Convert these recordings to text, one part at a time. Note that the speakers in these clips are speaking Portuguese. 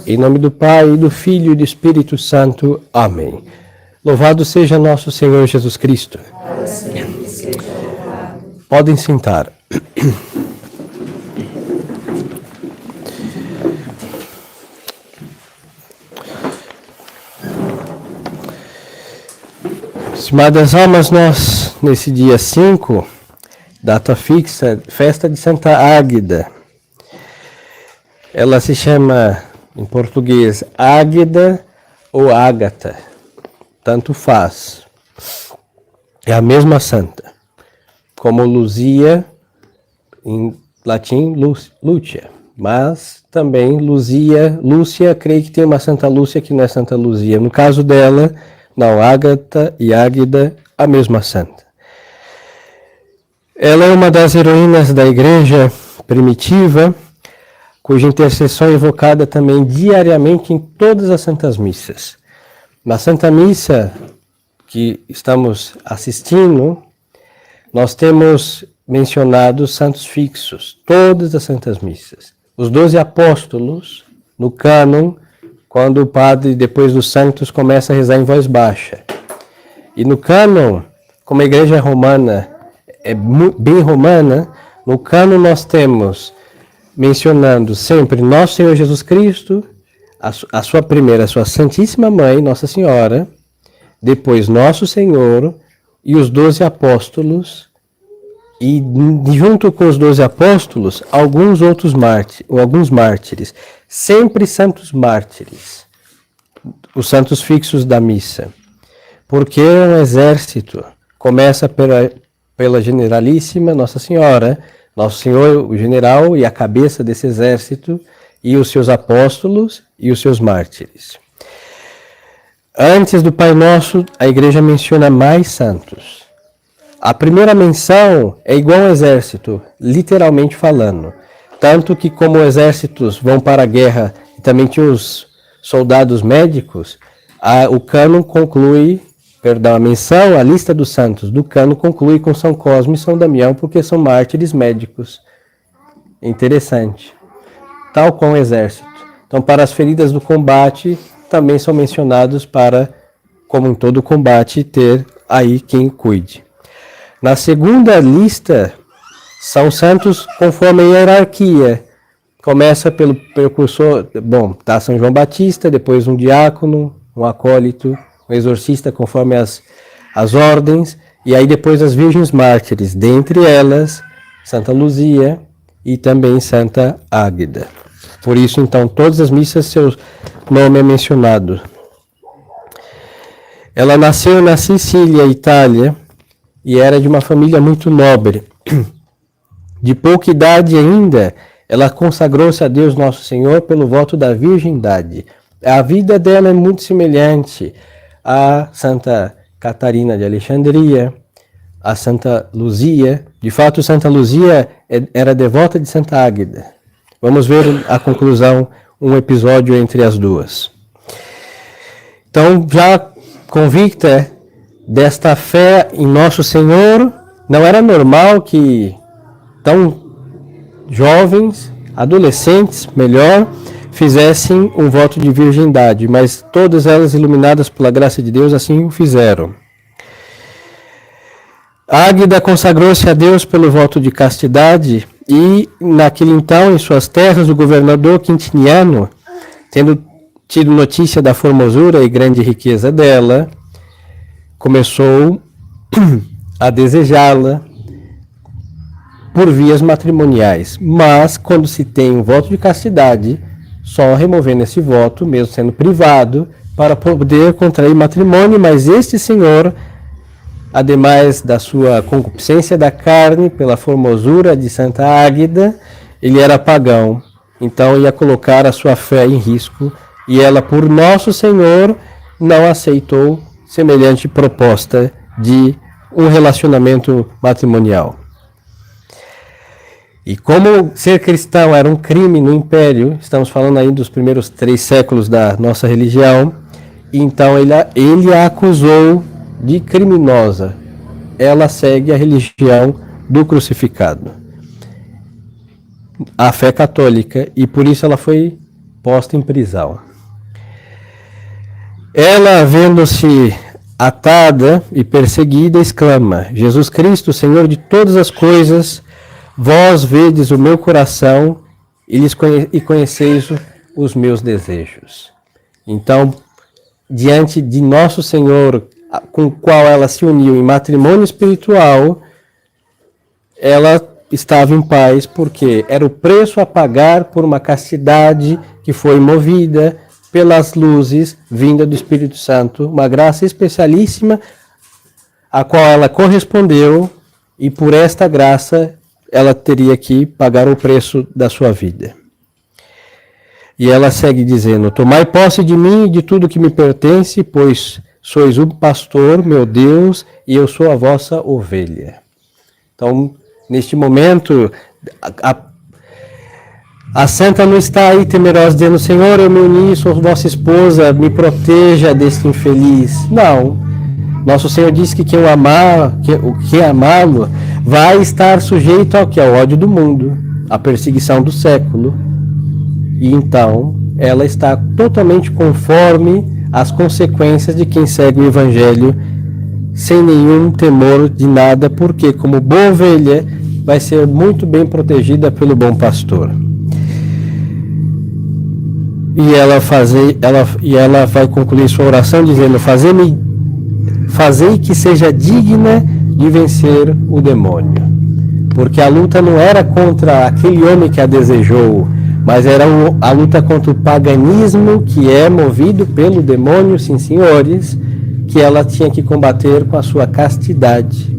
Em nome do Pai, do Filho e do Espírito Santo. Amém. Louvado seja nosso Senhor Jesus Cristo. Podem sentar. Estimadas almas, nós, nesse dia 5, data fixa, festa de Santa Águeda. Ela se chama, em português, Águeda ou Ágata. Tanto faz. É a mesma santa. Como Luzia, em latim, Lúcia. Mas também Lúcia, creio que tem uma Santa Lúcia que não é Santa Luzia. No caso dela, não, Ágata e Águeda, a mesma santa. Ela é uma das heroínas da igreja primitiva, cuja intercessão é evocada também diariamente em todas as santas missas. Na Santa Missa que estamos assistindo, nós temos mencionado santos fixos, todas as santas missas. Os 12 apóstolos, no cânon, quando o padre, depois dos santos, começa a rezar em voz baixa. E no cânon, como a igreja romana é bem romana, no cânon nós temos mencionando sempre Nosso Senhor Jesus Cristo, a sua Santíssima Mãe, Nossa Senhora, depois Nosso Senhor e os 12 apóstolos, e junto com os 12 apóstolos, alguns mártires, sempre santos mártires, os santos fixos da missa, porque é um exército, começa pela generalíssima Nossa Senhora, Nosso Senhor, o general e a cabeça desse exército, e os seus apóstolos e os seus mártires. Antes do Pai Nosso, a igreja menciona mais santos. A primeira menção é igual ao exército, literalmente falando. Tanto que como exércitos vão para a guerra e também tinha os soldados médicos, o cânon conclui, a menção, a lista dos santos do cânon conclui com São Cosme e São Damião, porque são mártires médicos. Interessante. Tal como o exército. Então, para as feridas do combate, também são mencionados para, como em todo combate, ter aí quem cuide. Na segunda lista, são santos conforme a hierarquia. Começa pelo precursor, São João Batista, depois um diácono, um acólito, um exorcista conforme as ordens, e aí depois as virgens mártires, dentre elas Santa Luzia e também Santa Águeda. Por isso, então, todas as missas seu nome é mencionado. Ela nasceu na Sicília, Itália, e era de uma família muito nobre. De pouca idade ainda, ela consagrou-se a Deus Nosso Senhor pelo voto da virgindade. A vida dela é muito semelhante a Santa Catarina de Alexandria, a Santa Luzia. De fato, Santa Luzia era devota de Santa Águeda. Vamos ver a conclusão, um episódio entre as duas. Então, já convicta desta fé em Nosso Senhor, não era normal que tão jovens, adolescentes, melhor, fizessem um voto de virgindade, mas todas elas, iluminadas pela graça de Deus, assim o fizeram. Águeda consagrou-se a Deus pelo voto de castidade e, naquele então, em suas terras, o governador Quintiniano, tendo tido notícia da formosura e grande riqueza dela, começou a desejá-la por vias matrimoniais. Mas, quando se tem um voto de castidade, só removendo esse voto, mesmo sendo privado, para poder contrair matrimônio, mas este senhor, ademais da sua concupiscência da carne, pela formosura de Santa Águeda, ele era pagão, então ia colocar a sua fé em risco, e ela, por Nosso Senhor, não aceitou semelhante proposta de um relacionamento matrimonial. E como ser cristão era um crime no Império, estamos falando aí dos primeiros 3 séculos da nossa religião, então ele a acusou de criminosa. Ela segue a religião do crucificado, a fé católica, e por isso ela foi posta em prisão. Ela, vendo-se atada e perseguida, exclama: Jesus Cristo, Senhor de todas as coisas, vós vedes o meu coração e conheceis os meus desejos. Então, diante de nosso Senhor, com o qual ela se uniu em matrimônio espiritual, ela estava em paz, porque era o preço a pagar por uma castidade que foi movida pelas luzes vinda do Espírito Santo, uma graça especialíssima a qual ela correspondeu, e por esta graça ela teria que pagar o preço da sua vida. E ela segue dizendo: tomai posse de mim e de tudo que me pertence, pois sois o pastor, meu Deus, e eu sou a vossa ovelha. Então, neste momento, a santa não está aí temerosa, dizendo: Senhor, eu me uni, sou vossa esposa, me proteja deste infeliz. Não. Nosso Senhor disse que quem o amar, quem amá-lo, vai estar sujeito ao que? Ao ódio do mundo, à perseguição do século. E então, ela está totalmente conforme às consequências de quem segue o Evangelho, sem nenhum temor de nada, porque, como boa ovelha, vai ser muito bem protegida pelo bom pastor. E ela vai concluir sua oração dizendo: fazei que seja digna de vencer o demônio. Porque a luta não era contra aquele homem que a desejou, mas era a luta contra o paganismo, que é movido pelo demônio, sim senhores, que ela tinha que combater com a sua castidade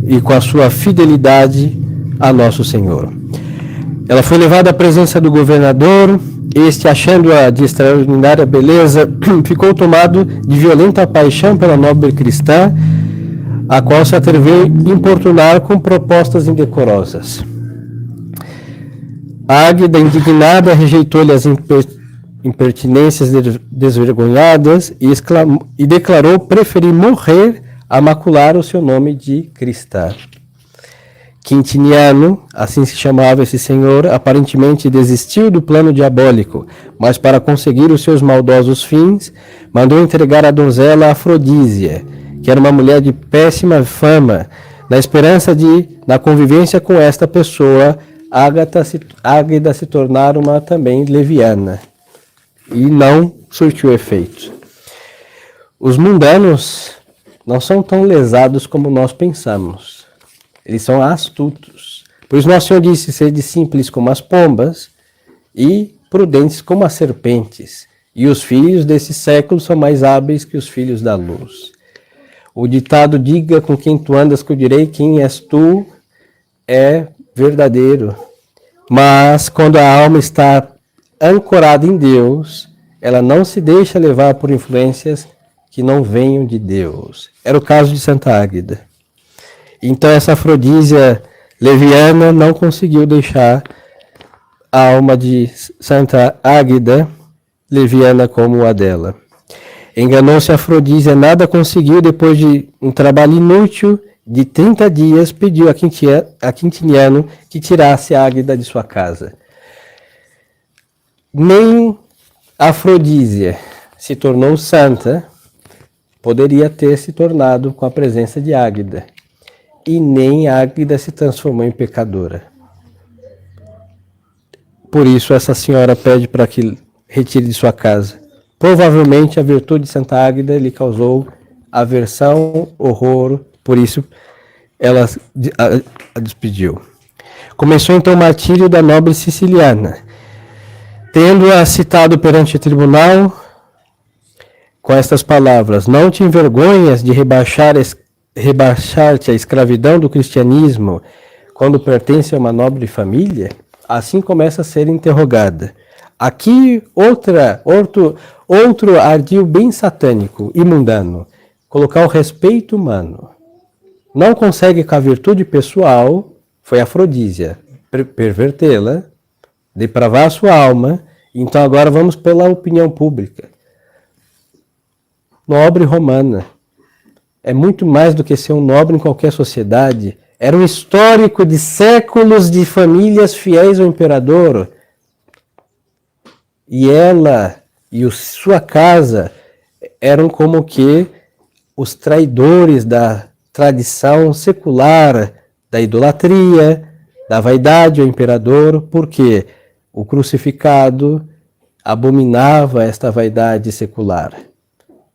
e com a sua fidelidade a nosso Senhor. Ela foi levada à presença do governador. Este, achando-a de extraordinária beleza, ficou tomado de violenta paixão pela nobre cristã, a qual se atreveu a importunar com propostas indecorosas. Águida, indignada, rejeitou-lhe as impertinências desvergonhadas e declarou preferir morrer a macular o seu nome de cristã. Quintiniano, assim se chamava esse senhor, aparentemente desistiu do plano diabólico, mas para conseguir os seus maldosos fins, mandou entregar a donzela Afrodísia, que era uma mulher de péssima fama, na esperança de, na convivência com esta pessoa, Águeda se tornar uma também leviana. E não surtiu efeito. Os mundanos não são tão lesados como nós pensamos. Eles são astutos. Por isso nosso Senhor disse: sede simples como as pombas e prudentes como as serpentes. E os filhos desse século são mais hábeis que os filhos da luz. O ditado diga com quem tu andas que eu direi quem és tu é verdadeiro. Mas quando a alma está ancorada em Deus, ela não se deixa levar por influências que não venham de Deus. Era o caso de Santa Águeda. Então essa Afrodísia leviana não conseguiu deixar a alma de Santa Águeda leviana como a dela. Enganou-se a Afrodísia, nada conseguiu. Depois de um trabalho inútil de 30 dias, pediu a Quintiniano que tirasse a Águeda de sua casa. Nem Afrodísia se tornou santa, poderia ter se tornado com a presença de Águeda. E nem Águeda se transformou em pecadora. Por isso essa senhora pede para que retire de sua casa. Provavelmente a virtude de Santa Águeda lhe causou aversão, horror, por isso ela a despediu. Começou então o martírio da nobre siciliana. Tendo-a citado perante o tribunal com estas palavras: não te envergonhas de rebaixar-te à escravidão do cristianismo quando pertence a uma nobre família? Assim começa a ser interrogada. Aqui outro ardil bem satânico e mundano, colocar o respeito humano. Não consegue com a virtude pessoal, foi Afrodísia, pervertê-la, depravar a sua alma. Então agora vamos pela opinião pública. Nobre romana. É muito mais do que ser um nobre em qualquer sociedade. Era um histórico de séculos de famílias fiéis ao imperador. e ela e sua casa eram como que os traidores da tradição secular, da idolatria, da vaidade ao imperador, porque o crucificado abominava esta vaidade secular.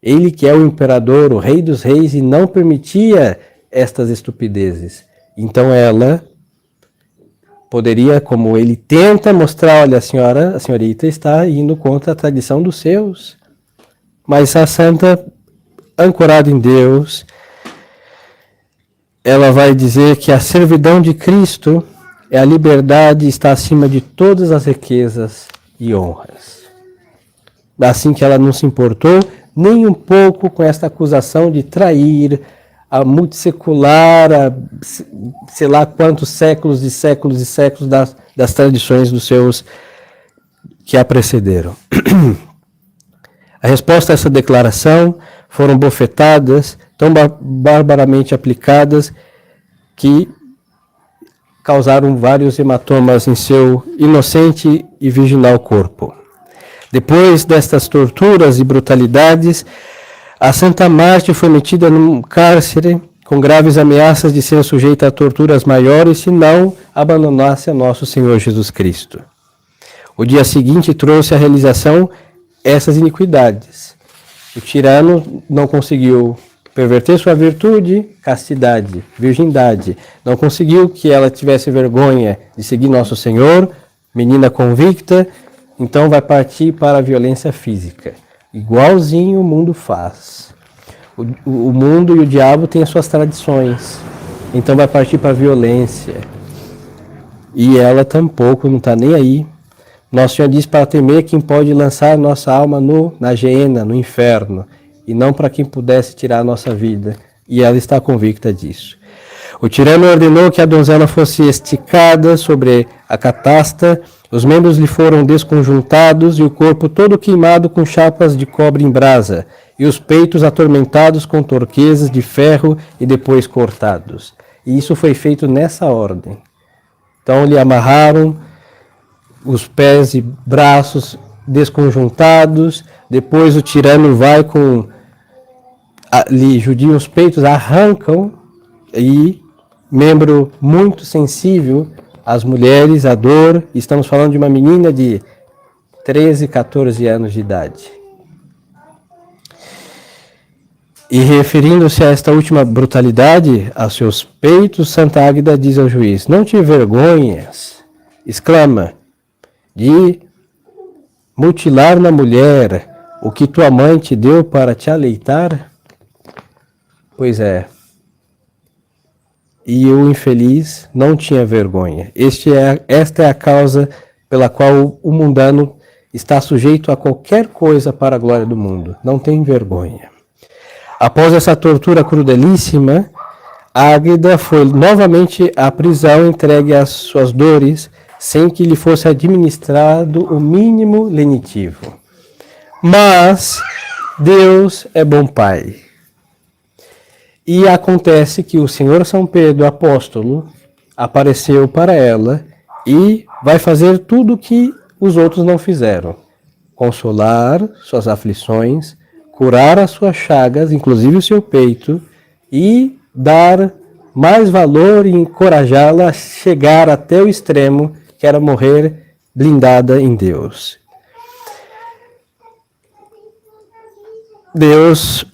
Ele que é o imperador, o rei dos reis, e não permitia estas estupidezes. Então ela poderia, como ele tenta mostrar, olha, a senhorita está indo contra a tradição dos seus. Mas a santa, ancorada em Deus, ela vai dizer que a servidão de Cristo é a liberdade, está acima de todas as riquezas e honras. Assim que ela não se importou nem um pouco com esta acusação de trair a multissecular, sei lá quantos séculos e séculos e séculos das tradições dos seus que a precederam. A resposta a essa declaração foram bofetadas tão barbaramente aplicadas que causaram vários hematomas em seu inocente e virginal corpo. Depois destas torturas e brutalidades, a Santa Mártir foi metida num cárcere com graves ameaças de ser sujeita a torturas maiores se não abandonasse a nosso Senhor Jesus Cristo. O dia seguinte trouxe à realização essas iniquidades. O tirano não conseguiu perverter sua virtude, castidade, virgindade. Não conseguiu que ela tivesse vergonha de seguir nosso Senhor, menina convicta, então vai partir para a violência física. Igualzinho o mundo faz. O mundo e o diabo têm as suas tradições. Então vai partir para a violência. E ela tampouco não está nem aí. Nosso Senhor diz para temer quem pode lançar nossa alma na geena, no inferno, e não para quem pudesse tirar a nossa vida. E ela está convicta disso. O tirano ordenou que a donzela fosse esticada sobre a catasta, os membros lhe foram desconjuntados e o corpo todo queimado com chapas de cobre em brasa, e os peitos atormentados com torquesas de ferro e depois cortados. E isso foi feito nessa ordem. Então lhe amarraram os pés e braços desconjuntados, depois o tirano vai lhe judiam os peitos, arrancam, e membro muito sensível, as mulheres, a dor, estamos falando de uma menina de 13, 14 anos de idade. E referindo-se a esta última brutalidade, aos seus peitos, Santa Águeda diz ao juiz: não te envergonhas, exclama, de mutilar na mulher o que tua mãe te deu para te aleitar? Pois é. E o infeliz não tinha vergonha. Esta é a causa pela qual o mundano está sujeito a qualquer coisa para a glória do mundo. Não tem vergonha. Após essa tortura crudelíssima, Águeda foi novamente à prisão, entregue às suas dores, sem que lhe fosse administrado o mínimo lenitivo. Mas Deus é bom Pai. E acontece que o Senhor São Pedro, apóstolo, apareceu para ela e vai fazer tudo o que os outros não fizeram. Consolar suas aflições, curar as suas chagas, inclusive o seu peito, e dar mais valor e encorajá-la a chegar até o extremo, que era morrer blindada em Deus. Deus,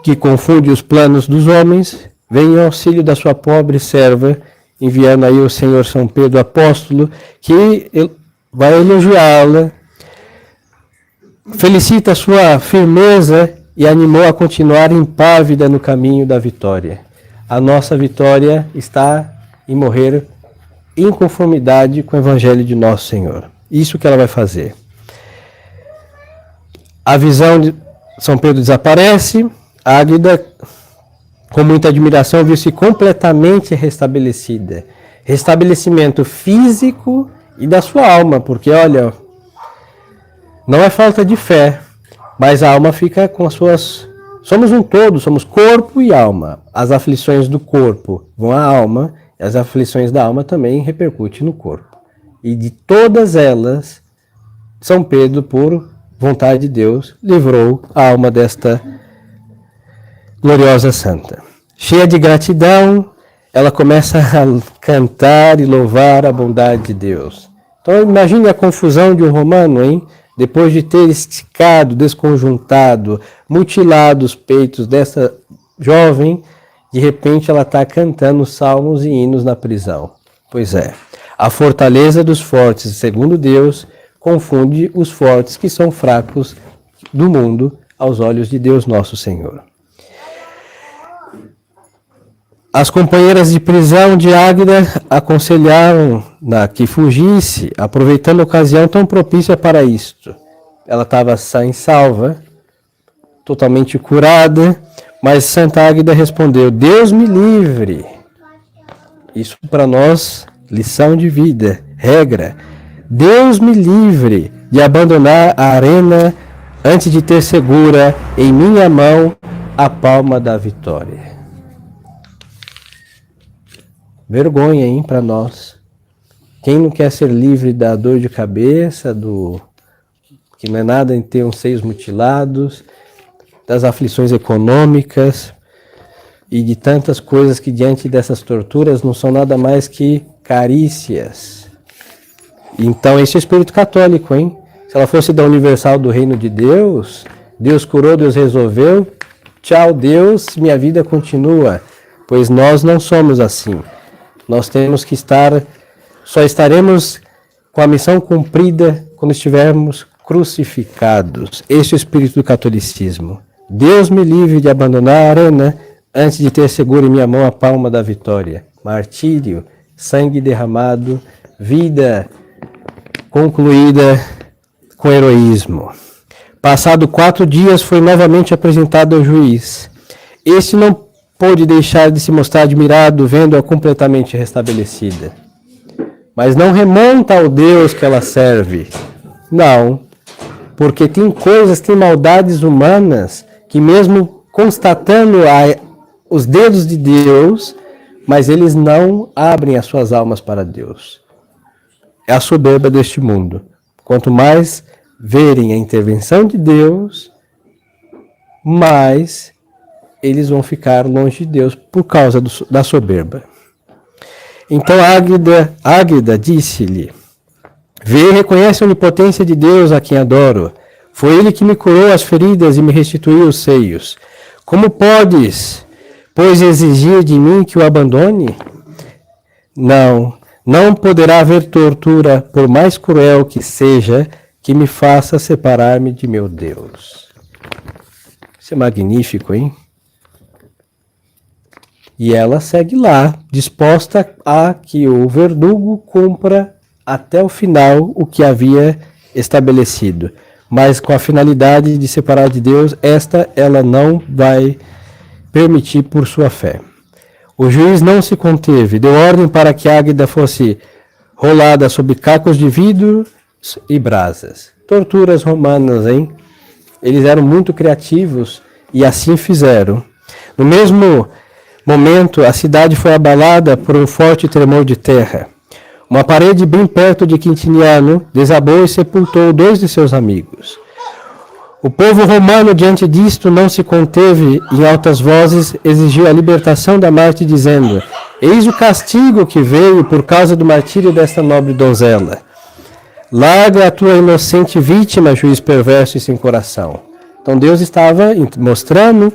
que confunde os planos dos homens, vem em auxílio da sua pobre serva, enviando aí o Senhor São Pedro apóstolo, que vai elogiá-la, felicita a sua firmeza e animou a continuar impávida no caminho da vitória. A nossa vitória está em morrer em conformidade com o Evangelho de Nosso Senhor. Isso que ela vai fazer. A visão de São Pedro desaparece, a Águeda, com muita admiração, viu-se completamente restabelecida. Restabelecimento físico e da sua alma, porque, olha, não é falta de fé, mas a alma fica com as suas... Somos um todo, somos corpo e alma. As aflições do corpo vão à alma, e as aflições da alma também repercutem no corpo. E de todas elas, São Pedro, por vontade de Deus, livrou a alma desta gloriosa santa. Cheia de gratidão, ela começa a cantar e louvar a bondade de Deus. Então imagine a confusão de um romano, hein? Depois de ter esticado, desconjuntado, mutilado os peitos dessa jovem, de repente ela está cantando salmos e hinos na prisão. Pois é, a fortaleza dos fortes, segundo Deus, confunde os fortes que são fracos do mundo aos olhos de Deus nosso Senhor. As companheiras de prisão de Águida aconselharam que fugisse, aproveitando a ocasião tão propícia para isto. Ela estava sã e salva, totalmente curada, mas Santa Águida respondeu: Deus me livre. Isso para nós, lição de vida, regra. Deus me livre de abandonar a arena antes de ter segura em minha mão a palma da vitória. Vergonha, hein, para nós. Quem não quer ser livre da dor de cabeça, que não é nada em ter uns seios mutilados, das aflições econômicas e de tantas coisas que diante dessas torturas não são nada mais que carícias. Então esse é o espírito católico, hein? Se ela fosse da universal do reino de Deus, Deus curou, Deus resolveu, tchau Deus, minha vida continua. Pois nós não somos assim. Nós temos que só estaremos com a missão cumprida quando estivermos crucificados. Esse é o espírito do catolicismo. Deus me livre de abandonar a arena antes de ter seguro em minha mão a palma da vitória. Martírio, sangue derramado, vida concluída com heroísmo. Passado 4 dias, foi novamente apresentado ao juiz. Este não pôde deixar de se mostrar admirado, vendo-a completamente restabelecida. Mas não remonta ao Deus que ela serve. Não, porque tem coisas, tem maldades humanas, que mesmo constatando os dedos de Deus, mas eles não abrem as suas almas para Deus. É a soberba deste mundo. Quanto mais verem a intervenção de Deus, mais eles vão ficar longe de Deus por causa da soberba. Então Águida disse-lhe: Vê e reconhece a onipotência de Deus a quem adoro. Foi Ele que me curou as feridas e me restituiu os seios. Como podes, pois, exigir de mim que o abandone? Não poderá haver tortura, por mais cruel que seja, que me faça separar-me de meu Deus. Isso é magnífico, hein? E ela segue lá, disposta a que o verdugo cumpra até o final o que havia estabelecido. Mas com a finalidade de separar de Deus, ela não vai permitir por sua fé. O juiz não se conteve, deu ordem para que Águida fosse rolada sob cacos de vidro e brasas. Torturas romanas, hein? Eles eram muito criativos e assim fizeram. No mesmo momento, a cidade foi abalada por um forte tremor de terra. Uma parede bem perto de Quintiniano desabou e sepultou 2 de seus amigos. O povo romano, diante disto, não se conteve e, em altas vozes, exigiu a libertação da Marte, dizendo: Eis o castigo que veio por causa do martírio desta nobre donzela. Larga a tua inocente vítima, juiz perverso e sem coração. Então Deus estava mostrando,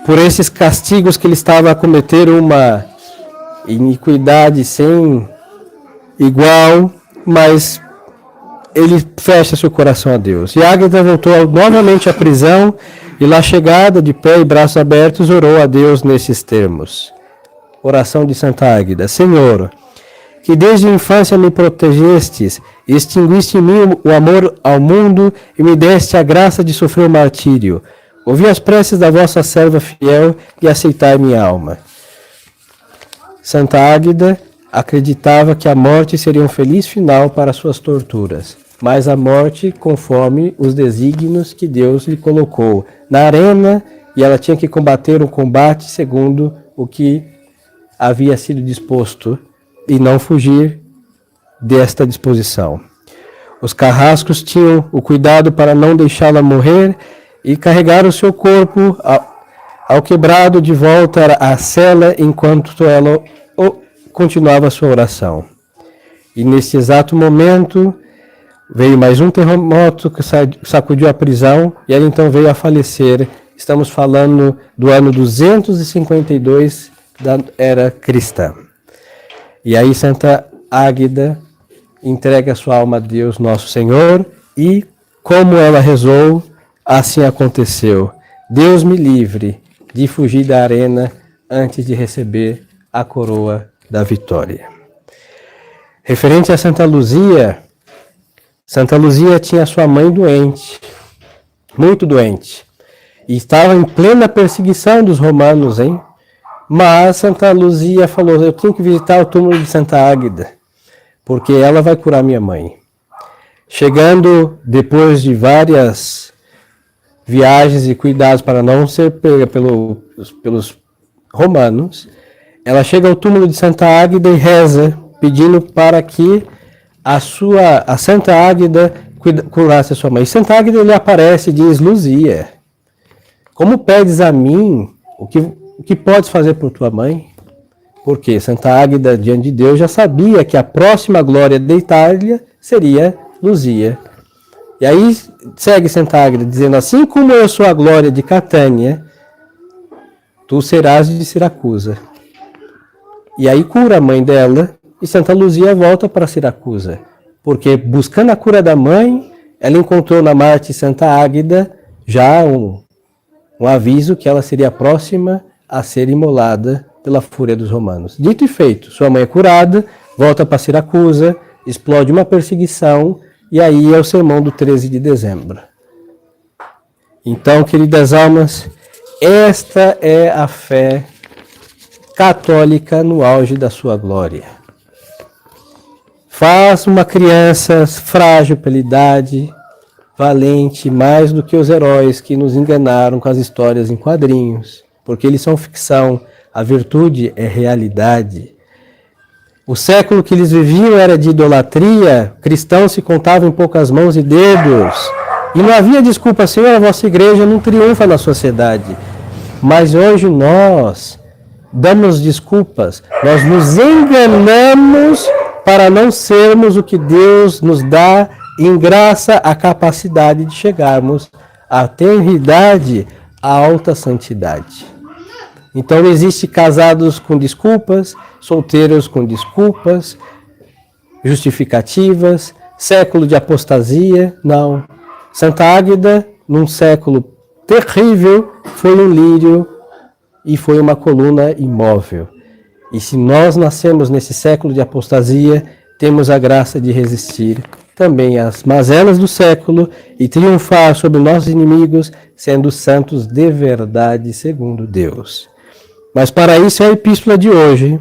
por esses castigos, que ele estava a cometer uma iniquidade sem igual, mas ele fecha seu coração a Deus. E Águida voltou novamente à prisão e lá chegada, de pé e braços abertos, orou a Deus nesses termos. Oração de Santa Águida: Senhor, que desde a infância me protegestes e extinguiste em mim o amor ao mundo e me deste a graça de sofrer o martírio. Ouvi as preces da vossa serva fiel e aceitai minha alma. Santa Águida acreditava que a morte seria um feliz final para suas torturas, mas a morte conforme os desígnios que Deus lhe colocou na arena, e ela tinha que combater um combate segundo o que havia sido disposto e não fugir desta disposição. Os carrascos tinham o cuidado para não deixá-la morrer e carregar o seu corpo ao quebrado de volta à cela enquanto ela continuava a sua oração. E nesse exato momento veio mais um terremoto que sacudiu a prisão e ela então veio a falecer. Estamos falando do ano 252 da era cristã. E aí Santa Águeda entrega sua alma a Deus Nosso Senhor e, como ela rezou, assim aconteceu. Deus me livre de fugir da arena antes de receber a coroa da vitória. Referente a Santa Luzia tinha sua mãe doente, muito doente, e estava em plena perseguição dos romanos, hein? Mas Santa Luzia falou, eu tenho que visitar o túmulo de Santa Águeda, porque ela vai curar minha mãe. Chegando, depois de várias viagens e cuidados para não ser pega pelos romanos, ela chega ao túmulo de Santa Águeda e reza, pedindo para que a Santa Águeda curasse a sua mãe. E Santa Águeda lhe aparece e diz, Luzia, como pedes a mim, o que podes fazer por tua mãe? Porque Santa Águeda, diante de Deus, já sabia que a próxima glória da Itália seria Luzia. E aí segue Santa Águeda dizendo, assim como eu sou a glória de Catânia, tu serás de Siracusa. E aí cura a mãe dela e Santa Luzia volta para Siracusa. Porque buscando a cura da mãe, ela encontrou na Marte Santa Águeda já um aviso que ela seria a próxima a ser imolada pela fúria dos romanos. Dito e feito, sua mãe é curada, volta para Siracusa, explode uma perseguição, e aí é o sermão do 13 de dezembro. Então, queridas almas, esta é a fé católica no auge da sua glória. Faz uma criança frágil pela idade, valente, mais do que os heróis que nos enganaram com as histórias em quadrinhos, porque eles são ficção, a virtude é realidade. O século que eles viviam era de idolatria, cristãos se contavam em poucas mãos e dedos, e não havia desculpa, Senhor, a vossa igreja não triunfa na sociedade. Mas hoje nós damos desculpas, nós nos enganamos para não sermos o que Deus nos dá em graça a capacidade de chegarmos à tenridade, à alta santidade. Então não existe casados com desculpas, solteiros com desculpas, justificativas, século de apostasia, não. Santa Águeda, num século terrível, foi um lírio e foi uma coluna imóvel. E se nós nascemos nesse século de apostasia, temos a graça de resistir também às mazelas do século e triunfar sobre nossos inimigos, sendo santos de verdade, segundo Deus. Mas para isso é a epístola de hoje,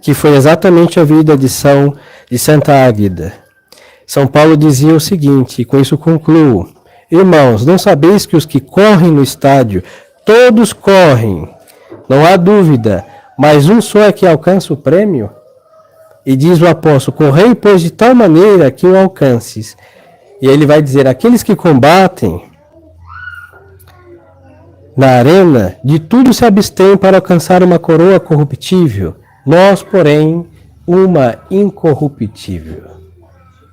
que foi exatamente a vida de Santa Águeda. São Paulo dizia o seguinte, e com isso concluo: irmãos, não sabeis que os que correm no estádio, todos correm, não há dúvida, mas um só é que alcança o prêmio? E diz o apóstolo, correi, pois, de tal maneira que o alcances. E ele vai dizer, aqueles que combatem na arena, de tudo se abstêm para alcançar uma coroa corruptível, nós, porém, uma incorruptível.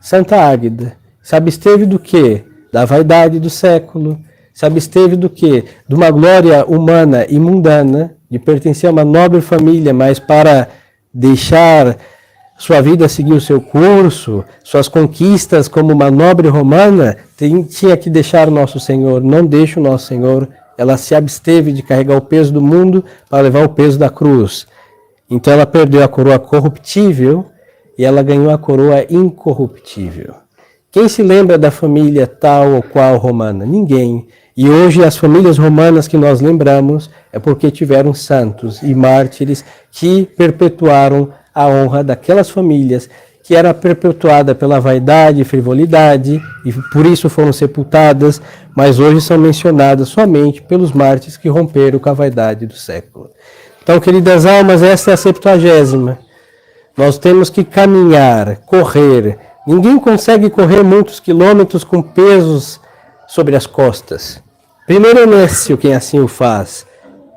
Santa Águeda se absteve do quê? Da vaidade do século, se absteve do quê? De uma glória humana e mundana, de pertencer a uma nobre família, mas para deixar sua vida seguir o seu curso, suas conquistas como uma nobre romana, tinha que deixar o nosso Senhor, não deixa o nosso Senhor. Ela se absteve de carregar o peso do mundo para levar o peso da cruz. Então ela perdeu a coroa corruptível e ela ganhou a coroa incorruptível. Quem se lembra da família tal ou qual romana? Ninguém. E hoje as famílias romanas que nós lembramos é porque tiveram santos e mártires que perpetuaram a honra daquelas famílias que era perpetuada pela vaidade e frivolidade, e por isso foram sepultadas, mas hoje são mencionadas somente pelos mártires que romperam com a vaidade do século. Então, queridas almas, esta é a 70ª. Nós temos que caminhar, correr, Ninguém consegue correr muitos quilômetros com pesos sobre as costas. Primeiro é nécio quem assim o faz,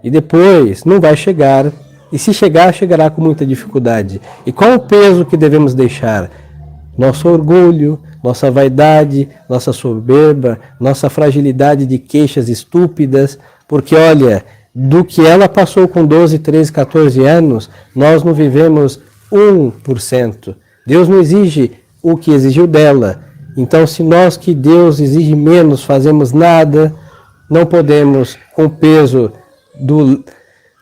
e depois não vai chegar, e se chegar, chegará com muita dificuldade. E qual o peso que devemos deixar? Nosso orgulho, nossa vaidade, nossa soberba, nossa fragilidade de queixas estúpidas, porque olha, do que ela passou com 12, 13, 14 anos, nós não vivemos 1%. Deus não exige o que exigiu dela. Então, se nós que Deus exige menos fazemos nada, não podemos, com o peso do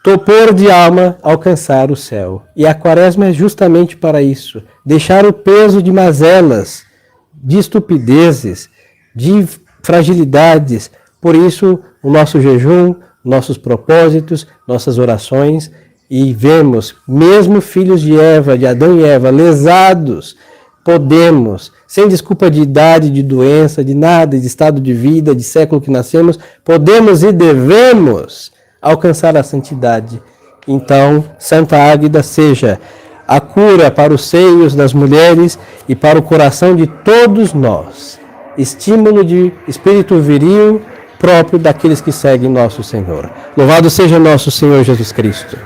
topor de alma, alcançar o céu. E a quaresma é justamente para isso. Deixar o peso de mazelas, de estupidezes, de fragilidades. Por isso, o nosso jejum, nossos propósitos, nossas orações, e vemos, mesmo filhos de Eva, de Adão e Eva, lesados, podemos, sem desculpa de idade, de doença, de nada, de estado de vida, de século que nascemos, podemos e devemos alcançar a santidade. Então, Santa Águeda seja a cura para os seios das mulheres e para o coração de todos nós. Estímulo de espírito viril próprio daqueles que seguem nosso Senhor. Louvado seja nosso Senhor Jesus Cristo.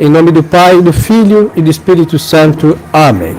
Em nome do Pai, do Filho e do Espírito Santo. Amém.